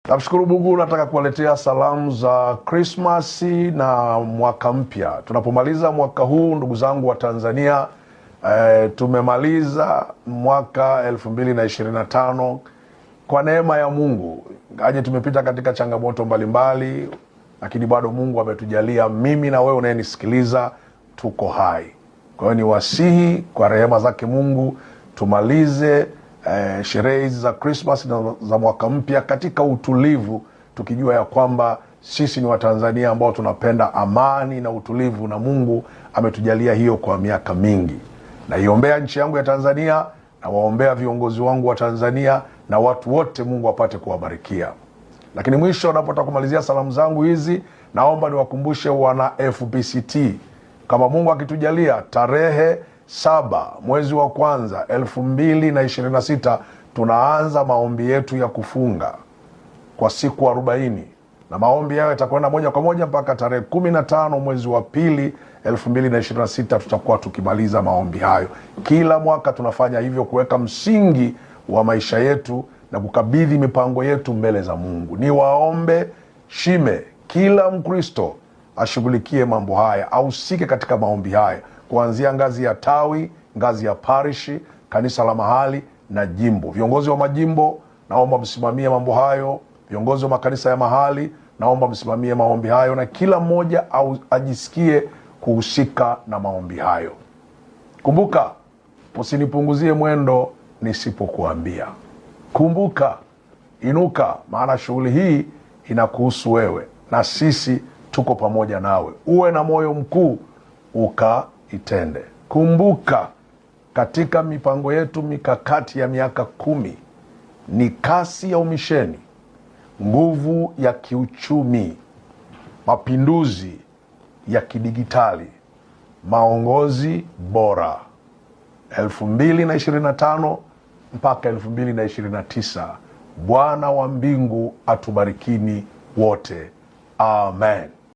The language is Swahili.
Namshukuru Mungu, nataka kuwaletea salamu za Krismasi na mwaka mpya. Tunapomaliza mwaka huu, ndugu zangu wa Tanzania, tumemaliza mwaka 2025 kwa neema ya Mungu. Ngaje tumepita katika changamoto mbalimbali, lakini bado Mungu ametujalia mimi na wewe unayenisikiliza tuko hai. Kwa hiyo ni wasihi kwa rehema zake Mungu tumalize sherehe hizi za Christmas na za mwaka mpya katika utulivu, tukijua ya kwamba sisi ni Watanzania ambao tunapenda amani na utulivu, na Mungu ametujalia hiyo kwa miaka mingi. Naiombea nchi yangu ya Tanzania, na waombea viongozi wangu wa Tanzania na watu wote, Mungu apate kuwabarikia. Lakini mwisho, napotaka kumalizia salamu zangu hizi, naomba niwakumbushe wana FPCT, kama Mungu akitujalia tarehe 7 mwezi wa kwanza 2026 tunaanza maombi yetu ya kufunga kwa siku 40, na maombi hayo yatakwenda moja kwa moja mpaka tarehe 15 mwezi wa pili 2026 tutakuwa tukimaliza maombi hayo. Kila mwaka tunafanya hivyo kuweka msingi wa maisha yetu na kukabidhi mipango yetu mbele za Mungu. Ni waombe shime kila Mkristo ashughulikie mambo haya, ahusike katika maombi haya, kuanzia ngazi ya tawi, ngazi ya parishi, kanisa la mahali na jimbo. Viongozi wa majimbo, naomba msimamie mambo hayo. Viongozi wa makanisa ya mahali, naomba msimamie maombi hayo, na kila mmoja ajisikie kuhusika na maombi hayo. Kumbuka, usinipunguzie mwendo nisipokuambia. Kumbuka, inuka, maana shughuli hii inakuhusu wewe, na sisi tuko pamoja nawe. Uwe na moyo mkuu ukaitende. Kumbuka, katika mipango yetu mikakati ya miaka 10 ni kasi ya umisheni, nguvu ya kiuchumi, mapinduzi ya kidigitali, maongozi bora 2025 mpaka 2029. Bwana wa mbingu atubarikini wote. Amen.